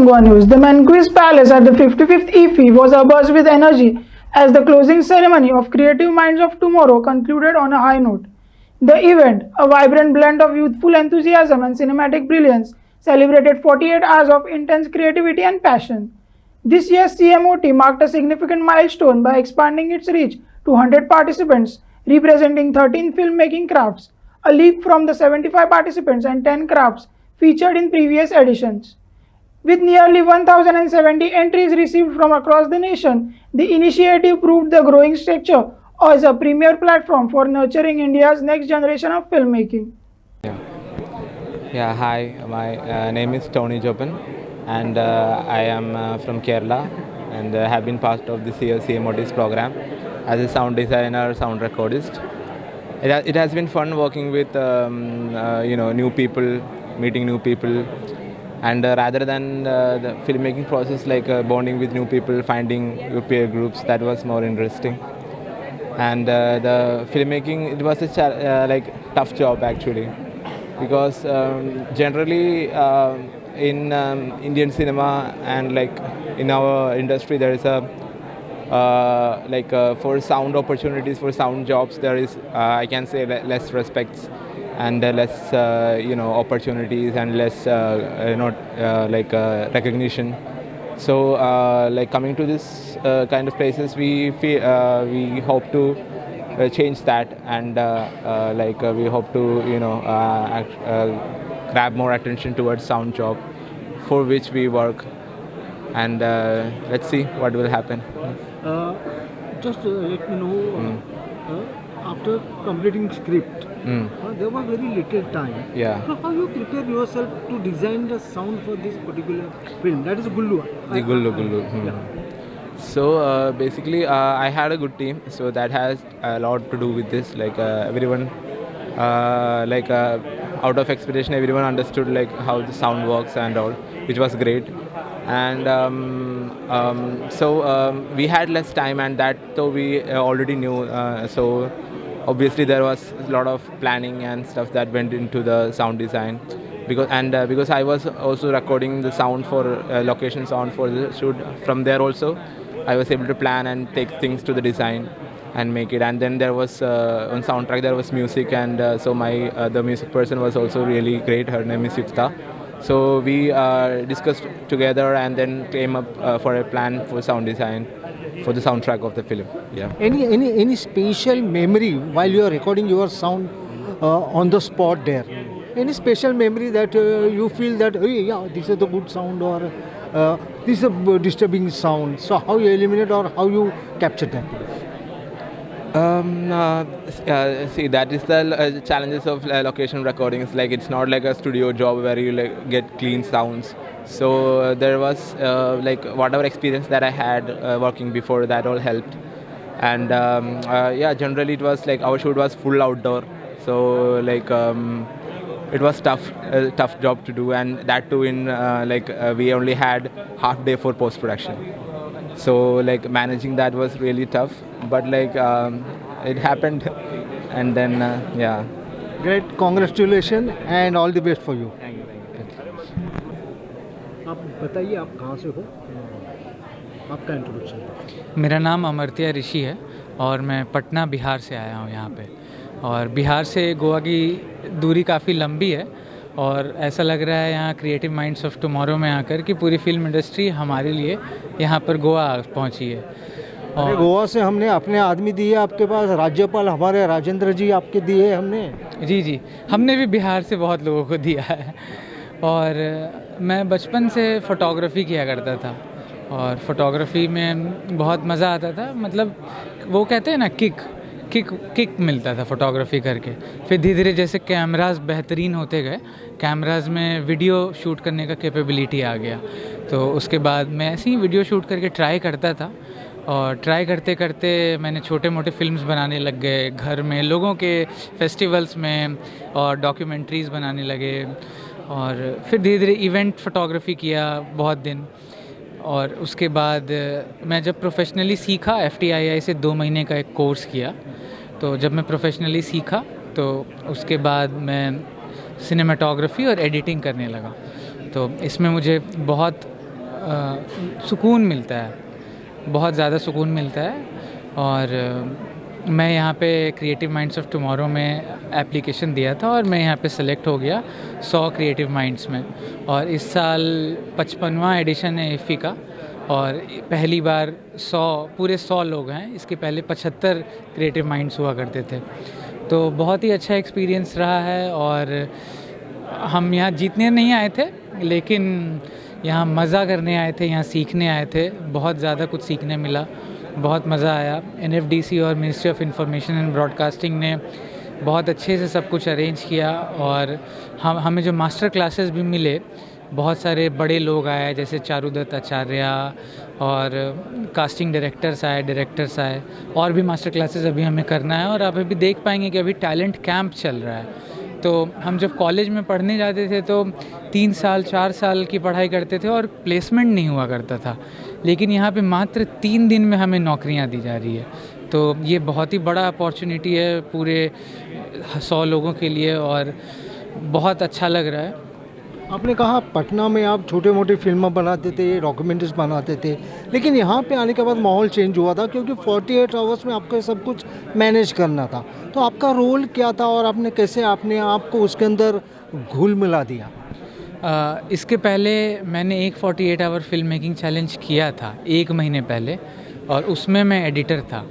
Goa News. The Manquis Palace at the 55th IFFI was abuzz with energy as the closing ceremony of Creative Minds of Tomorrow concluded on a high note. The event, a vibrant blend of youthful enthusiasm and cinematic brilliance, celebrated 48 hours of intense creativity and passion. This year's CMOT marked a significant milestone by expanding its reach to 100 participants, representing 13 filmmaking crafts, a leap from the 75 participants and 10 crafts featured in previous editions. With nearly 1,070 entries received from across the nation, the initiative proved the growing stature as a premier platform for nurturing India's next generation of filmmaking. Yeah, hi, my name is Tony Jopin, and I am from Kerala, and have been part of this year's CMOT's program as a sound designer, sound recordist. It has been fun working with new people, meeting new people, and rather than the filmmaking process, like bonding with new people, finding your peer groups, that was more interesting. And the filmmaking, it was a tough job actually, because generally in Indian cinema and like in our industry there is a for sound opportunities, for sound jobs, there is I can say less respects and less opportunities and less recognition. So coming to this kind of places, we feel we hope to change that, and we hope to grab more attention towards sound job, for which we work, and let's see what will happen. Just let me know, after completing script, there was very little time. Yeah. So how you prepare yourself to design the sound for this particular film? That is Gullu. The Gullu. Yeah. So basically, I had a good team, so that has a lot to do with this. Like everyone, out of expectation, everyone understood like how the sound works and all, which was great. And we had less time, and that though we already knew. So obviously there was a lot of planning and stuff that went into the sound design, because I was also recording the sound for location sound for the shoot. From there also, I was able to plan and take things to the design and make it. And then there was on soundtrack there was music, and so my the music person was also really great. Her name is Yukta. So we discussed together and then came up for a plan for sound design for the soundtrack of the film. Yeah. Any special memory while you are recording your sound on the spot there? Any special memory that you feel that, hey, yeah, this is the good sound, or this is a disturbing sound? So how you eliminate or how you capture that? See, that is the challenges of location recordings. Like, it's not like a studio job where you like get clean sounds. So there was whatever experience that I had working before, that all helped. And generally it was like our shoot was full outdoor. So it was tough job to do, and that too in we only had half day for post production. So managing that was really tough, but it happened, and then yeah. Great, congratulations and all the best for you. आप बताइए, आप कहाँ से हो, आपका introduction. मेरा नाम अमर्त्य ऋषि है और मैं पटना बिहार से आया हूँ यहाँ पे। और बिहार से गोवा की दूरी काफ़ी लंबी है, और ऐसा लग रहा है यहाँ क्रिएटिव माइंड्स ऑफ टुमारो में आकर कि पूरी फिल्म इंडस्ट्री हमारे लिए यहाँ पर गोवा पहुँची है। और गोवा से हमने अपने आदमी दिए आपके पास, राज्यपाल हमारे राजेंद्र जी आपके दिए हमने। जी, हमने भी बिहार से बहुत लोगों को दिया है। और मैं बचपन से फ़ोटोग्राफ़ी किया करता था, और फ़ोटोग्राफ़ी में बहुत मज़ा आता था। मतलब वो कहते हैं ना, किक मिलता था फ़ोटोग्राफ़ी करके। फिर धीरे धीरे जैसे कैमरास बेहतरीन होते गए, कैमरास में वीडियो शूट करने का कैपेबिलिटी आ गया, तो उसके बाद मैं ऐसे ही वीडियो शूट करके ट्राई करता था। और ट्राई करते करते मैंने छोटे मोटे फिल्म्स बनाने लग गए, घर में, लोगों के फेस्टिवल्स में, और डॉक्यूमेंट्रीज़ बनाने लगे। और फिर धीरे धीरे इवेंट फ़ोटोग्राफ़ी किया बहुत दिन। और उसके बाद मैं जब प्रोफेशनली सीखा, FTII से 2 महीने का एक कोर्स किया। तो जब मैं प्रोफेशनली सीखा तो उसके बाद मैं सिनेमाटोग्राफी और एडिटिंग करने लगा। तो इसमें मुझे बहुत सुकून मिलता है, बहुत ज़्यादा सुकून मिलता है। और मैं यहाँ पे क्रिएटिव माइंड्स ऑफ टुमारो में एप्लीकेशन दिया था और मैं यहाँ पे सेलेक्ट हो गया 100 क्रिएटिव माइंड्स में। और इस साल 55वां एडिशन है इफ़ी का और पहली बार 100 लोग हैं। इसके पहले 75 क्रिएटिव माइंड्स हुआ करते थे। तो बहुत ही अच्छा एक्सपीरियंस रहा है और हम यहाँ जीतने नहीं आए थे, लेकिन यहाँ मज़ा करने आए थे, यहाँ सीखने आए थे। बहुत ज़्यादा कुछ सीखने मिला, बहुत मज़ा आया। NFDC और ministry of information and broadcasting ने बहुत अच्छे से सब कुछ अरेंज किया और हमें जो मास्टर क्लासेस भी मिले, बहुत सारे बड़े लोग आए जैसे चारुदत्त आचार्य और कास्टिंग डायरेक्टर्स आए और भी मास्टर क्लासेस अभी हमें करना है। और आप अभी देख पाएंगे कि अभी टैलेंट कैंप चल रहा है। तो हम जब कॉलेज में पढ़ने जाते थे तो 3 साल 4 साल की पढ़ाई करते थे और प्लेसमेंट नहीं हुआ करता था, लेकिन यहाँ पे मात्र 3 दिन में हमें नौकरियाँ दी जा रही है। तो ये बहुत ही बड़ा अपॉर्चुनिटी है पूरे 100 लोगों के लिए और बहुत अच्छा लग रहा है। आपने कहा पटना में आप छोटे मोटे फिल्म बनाते थे, डॉक्यूमेंट्रीज बनाते थे, लेकिन यहाँ पे आने के बाद माहौल चेंज हुआ था क्योंकि 48 आवर्स में आपको सब कुछ मैनेज करना था। तो आपका रोल क्या था और आपने कैसे अपने आप को उसके अंदर घुल मिला दिया? इसके पहले मैंने एक 48 आवर फिल्म मेकिंग चैलेंज किया था 1 महीने पहले और उसमें मैं एडिटर था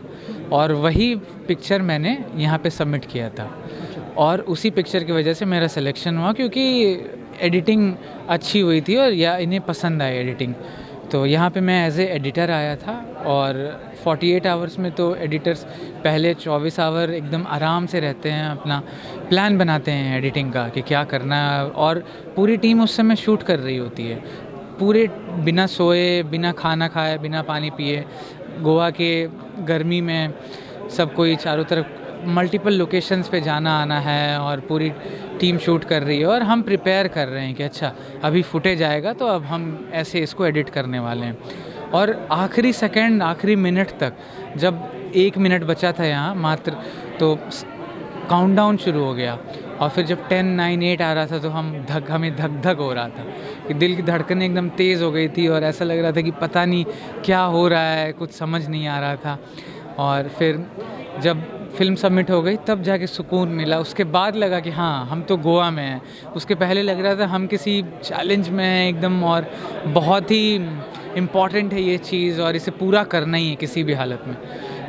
और वही पिक्चर मैंने यहाँ पे सबमिट किया था और उसी पिक्चर की वजह से मेरा सिलेक्शन हुआ क्योंकि एडिटिंग अच्छी हुई थी और या इन्हें पसंद आई एडिटिंग। तो यहाँ पे मैं एज ए एडिटर आया था और 48 आवर्स में तो एडिटर्स पहले 24 आवर एकदम आराम से रहते हैं, अपना प्लान बनाते हैं एडिटिंग का कि क्या करना है और पूरी टीम उस समय शूट कर रही होती है, पूरे बिना सोए, बिना खाना खाए, बिना पानी पिए। गोवा के गर्मी में सब कोई चारों तरफ मल्टीपल लोकेशंस पे जाना आना है और पूरी टीम शूट कर रही है और हम प्रिपेयर कर रहे हैं कि अच्छा अभी फुटेज आएगा तो अब हम ऐसे इसको एडिट करने वाले हैं। और आखिरी सेकंड, आखिरी मिनट तक जब 1 मिनट बचा था यहाँ मात्र, तो काउंटडाउन शुरू हो गया और फिर जब 10, 9, 8 आ रहा था तो हमें धक धक हो रहा था कि दिल की धड़कनें एकदम तेज़ हो गई थी और ऐसा लग रहा था कि पता नहीं क्या हो रहा है, कुछ समझ नहीं आ रहा था। और फिर जब फिल्म सबमिट हो गई तब जाके सुकून मिला। उसके बाद लगा कि हाँ हम तो गोवा में हैं। उसके पहले लग रहा था हम किसी चैलेंज में हैं एकदम और बहुत ही इम्पॉर्टेंट है ये चीज़ और इसे पूरा करना ही है किसी भी हालत में।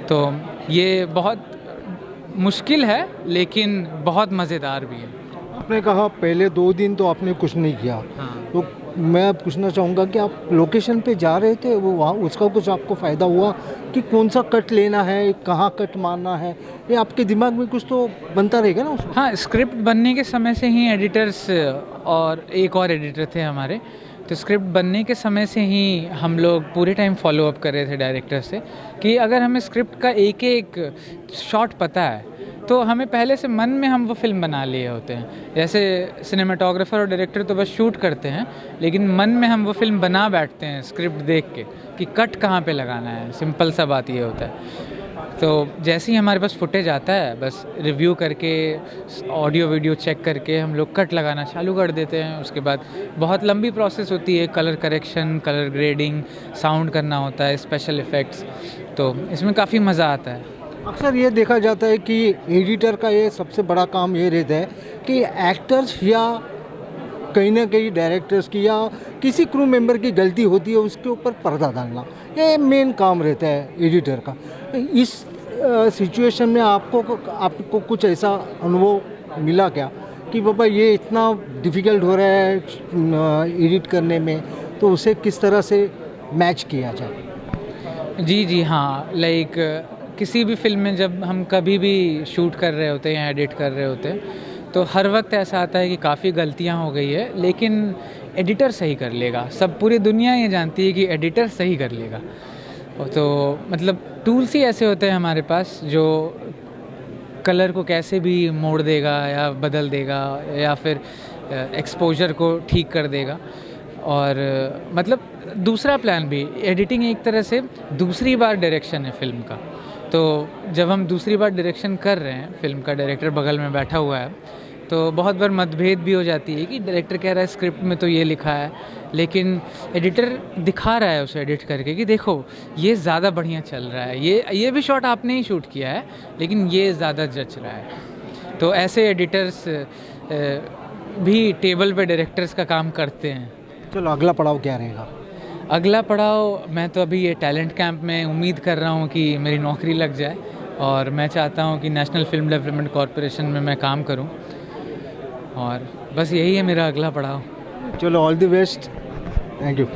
तो ये बहुत मुश्किल है लेकिन बहुत मज़ेदार भी है। आपने कहा पहले 2 दिन तो आपने कुछ नहीं किया। हाँ। तो मैं पूछना चाहूँगा कि आप लोकेशन पे जा रहे थे, वो वहाँ उसका कुछ आपको फ़ायदा हुआ कि कौन सा कट लेना है, कहाँ कट मारना है, ये आपके दिमाग में कुछ तो बनता रहेगा ना उसमें? हाँ, स्क्रिप्ट बनने के समय से ही एडिटर्स और एक और एडिटर थे हमारे, तो स्क्रिप्ट बनने के समय से ही हम लोग पूरे टाइम फॉलो अप कर रहे थे डायरेक्टर से कि अगर हमें स्क्रिप्ट का एक एक शॉट पता है तो हमें पहले से मन में हम वो फिल्म बना लिए होते हैं। जैसे सिनेमाटोग्राफर और डायरेक्टर तो बस शूट करते हैं, लेकिन मन में हम वो फिल्म बना बैठते हैं स्क्रिप्ट देख के कि कट कहाँ पे लगाना है। सिंपल सा बात ये होता है। तो जैसे ही हमारे पास फुटेज आता है बस रिव्यू करके, ऑडियो वीडियो चेक करके हम लोग कट लगाना चालू कर देते हैं। उसके बाद बहुत लंबी प्रोसेस होती है, colour correction, colour grading, sound करना होता है, स्पेशल इफ़ेक्ट्स। तो इसमें काफ़ी मज़ा आता है। अक्सर ये देखा जाता है कि एडिटर का ये सबसे बड़ा काम ये रहता है कि एक्टर्स या कहीं ना कहीं डायरेक्टर्स की या किसी क्रू मेंबर की गलती होती है उसके ऊपर पर्दा डालना, ये मेन काम रहता है एडिटर का। इस सिचुएशन में आपको कुछ ऐसा अनुभव मिला क्या कि बाबा ये इतना डिफ़िकल्ट हो रहा है एडिट करने में, तो उसे किस तरह से मैच किया जाए? जी हाँ, लाइक किसी भी फिल्म में जब हम कभी भी शूट कर रहे होते हैं या एडिट कर रहे होते हैं तो हर वक्त ऐसा आता है कि काफ़ी गलतियां हो गई है, लेकिन एडिटर सही कर लेगा। सब पूरी दुनिया ये जानती है कि एडिटर सही कर लेगा। तो मतलब टूल्स ही ऐसे होते हैं हमारे पास जो कलर को कैसे भी मोड़ देगा या बदल देगा या फिर एक्सपोजर को ठीक कर देगा। और मतलब दूसरा प्लान भी, एडिटिंग एक तरह से दूसरी बार डायरेक्शन है फिल्म का। तो जब हम दूसरी बार डायरेक्शन कर रहे हैं, फिल्म का डायरेक्टर बगल में बैठा हुआ है, तो बहुत बार मतभेद भी हो जाती है कि डायरेक्टर कह रहा है स्क्रिप्ट में तो ये लिखा है, लेकिन एडिटर दिखा रहा है उसे एडिट करके कि देखो ये ज़्यादा बढ़िया चल रहा है, ये भी शॉट आपने ही शूट किया है लेकिन ये ज़्यादा जच रहा है। तो ऐसे एडिटर्स भी टेबल पे डायरेक्टर्स का काम करते हैं। चलो अगला पड़ाव क्या रहेगा? अगला पड़ाव, मैं तो अभी ये टैलेंट कैंप में उम्मीद कर रहा हूँ कि मेरी नौकरी लग जाए और मैं चाहता हूँ कि नेशनल फिल्म डेवलपमेंट कॉरपोरेशन में मैं काम करूँ, और बस यही है मेरा अगला पड़ाव। चलो all the best, thank you.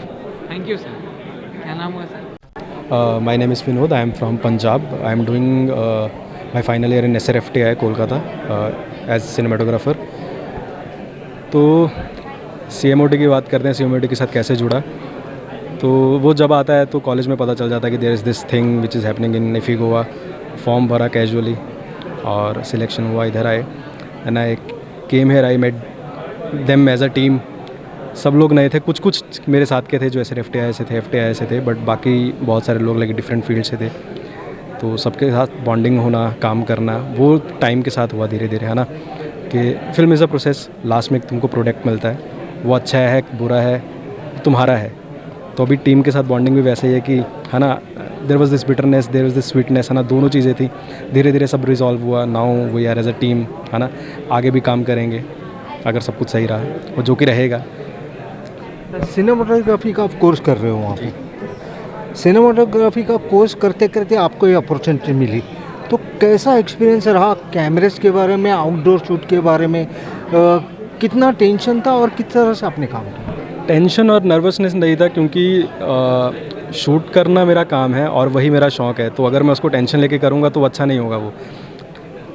Thank you sir. क्या नाम हुआ sir? My name is Vinod. I am from Punjab. I am doing my final year in SRFTI Kolkata as cinematographer. तो CMOD की बात करते हैं, CMOD के साथ कैसे जुड़ा। तो वो जब आता है तो कॉलेज में पता चल जाता है कि there is this thing which is happening in IFFI Goa. Form भरा कैजुअली और सिलेक्शन हुआ, इधर आए and I came here, I met them as a team. सब लोग नए थे, कुछ मेरे साथ के थे जो SRFTI से थे, FTI से थे, बट बाकी बहुत सारे लोग लगे डिफरेंट फील्ड से थे। तो सबके साथ बॉन्डिंग होना, काम करना, वो टाइम के साथ हुआ धीरे धीरे, है ना। कि film is a process, last में तुमको प्रोडक्ट मिलता है, वो अच्छा है बुरा है तुम्हारा है। तो अभी टीम के साथ बॉन्डिंग भी वैसे ही है कि, है ना, there was this bitterness, there was this sweetness, है ना, दोनों चीज़ें थी। धीरे धीरे सब रिजॉल्व हुआ, now we are as a team, है ना। आगे भी काम करेंगे अगर सब कुछ सही रहा, और जो कि रहेगा। सिनेमाटोग्राफी का आप कोर्स कर रहे हो वहाँ पे, सिनेमाटोग्राफी का कोर्स करते करते आपको ये अपॉर्चुनिटी मिली, तो कैसा एक्सपीरियंस रहा कैमरेज के बारे में, आउटडोर शूट के बारे में? कितना टेंशन था और किस तरह से आपने काम किया? टेंशन और नर्वसनेस नहीं था, क्योंकि शूट करना मेरा काम है और वही मेरा शौक़ है। तो अगर मैं उसको टेंशन लेके करूँगा तो अच्छा नहीं होगा वो।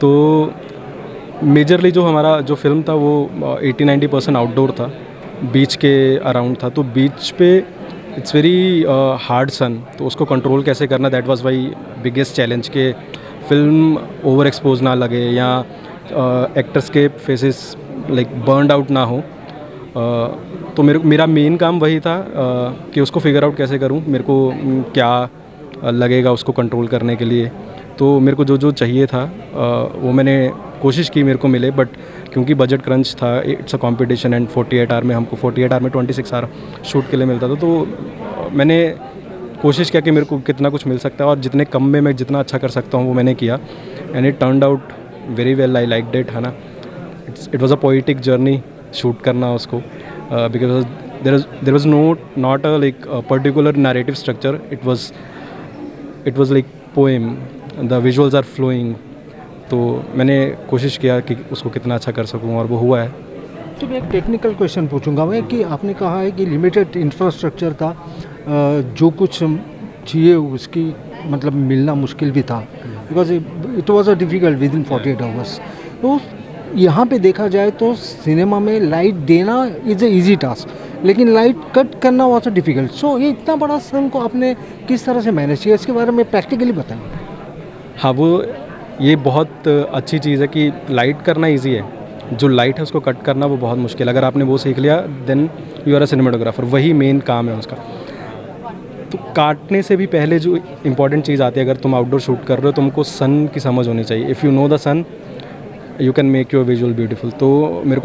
तो मेजरली जो हमारा जो फिल्म था वो 80-90% आउटडोर था, बीच के अराउंड था। तो बीच पे इट्स वेरी हार्ड सन, तो उसको कंट्रोल कैसे करना, that was my biggest challenge. के फिल्म ओवर एक्सपोज ना लगे या एक्टर्स के फेसेस लाइक बर्नड आउट ना हो। तो मेरा मेन काम वही था कि उसको फिगर आउट कैसे करूं, मेरे को क्या लगेगा उसको कंट्रोल करने के लिए। तो मेरे को जो जो चाहिए था वो मैंने कोशिश की मेरे को मिले, बट क्योंकि बजट क्रंच था, it's a competition and 48 hour में हमको 48 आवर में 26 आवर शूट के लिए मिलता था। तो मैंने कोशिश किया कि मेरे को कितना कुछ मिल सकता है और जितने कम में मैं जितना अच्छा कर सकता हूँ वो मैंने किया, and it turned out very well. I liked it, है ना। It was a poetic journey shoot करना उसको, because there was not a like particular narrative structure, it was like poem, the visuals are flowing. तो मैंने कोशिश किया कि उसको कितना अच्छा कर सकूं और वो हुआ है। तो मैं एक टेक्निकल क्वेश्चन पूछूंगा मैं, कि आपने कहा है कि लिमिटेड इंफ्रास्ट्रक्चर था, जो कुछ चाहिए उसकी मतलब मिलना मुश्किल भी था, because it was a difficult with in 48 hours. तो यहाँ पे देखा जाए तो सिनेमा में लाइट देना इज़ अ ईजी टास्क, लेकिन लाइट कट करना वाज अ डिफ़िकल्ट। सो ये इतना बड़ा सन को आपने किस तरह से मैनेज किया, इसके बारे में प्रैक्टिकली बताएं। हाँ, वो ये बहुत अच्छी चीज़ है कि लाइट करना इजी है, जो लाइट है उसको कट करना वो बहुत मुश्किल है। अगर आपने वो सीख लिया then you are a cinematographer, वही मेन काम है उसका। तो काटने से भी पहले जो इम्पॉर्टेंट चीज़ आती है, अगर तुम आउटडोर शूट कर रहे हो तुमको सन की समझ होनी चाहिए। If you know the sun you can make your visual beautiful. तो मेरे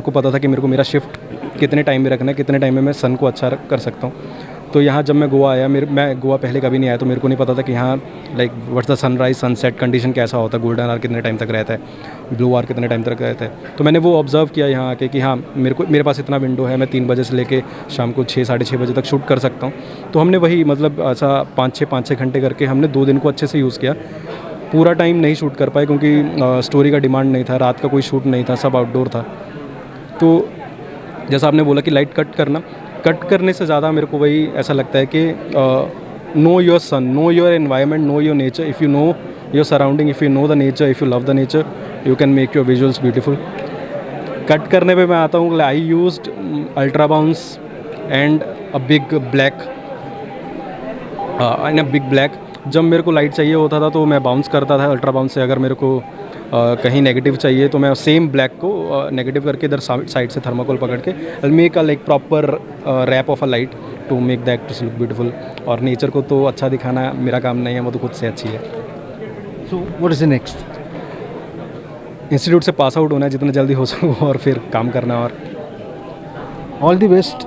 को पता था कि मेरे को मेरा शिफ्ट कितने टाइम में रखना है, कितने टाइम में मैं सन को अच्छा कर सकता हूँ। तो यहाँ जब मैं गोवा आया, मैं गोवा पहले कभी नहीं आया, तो मेरे को नहीं पता था कि यहाँ like what's the sunrise sunset condition कैसा होता है, गोल्डन आवर कितने टाइम तक रहता है, ब्लू आवर कितने टाइम तक रहता है। तो मैंने वो ऑब्जर्व किया यहाँ आके कि हाँ मेरे पास इतना विंडो है, मैं 3 बजे से लेके शाम को 6-6:30 बजे तक शूट कर सकता हूँ। तो हमने वही मतलब ऐसा 5-6 घंटे करके हमने 2 दिन को अच्छे से यूज़ किया। पूरा टाइम नहीं शूट कर पाए क्योंकि स्टोरी का डिमांड नहीं था, रात का कोई शूट नहीं था, सब आउटडोर था। तो जैसा आपने बोला कि लाइट कट करने से ज़्यादा मेरे को वही ऐसा लगता है कि know your son, know your environment, know your nature. If you know your surrounding, if you know the nature, if you love the nature, you can make your visuals beautiful. Cut करने पे मैं आता हूँ, I used ultra bounce and a big black. जब मेरे को light चाहिए होता था तो मैं बाउंस करता था अल्ट्रा बाउंस से। अगर मेरे को कहीं नेगेटिव चाहिए तो मैं सेम ब्लैक को नेगेटिव करके इधर साइड से थर्माकोल पकड़ के I make a like proper wrap of a light to make the actors look beautiful. और नेचर को तो अच्छा दिखाना मेरा काम नहीं है, वो तो खुद से अच्छी है। So what is the next? Institute से पास आउट होना है जितना जल्दी हो सके और फिर काम करना है और ऑल द बेस्ट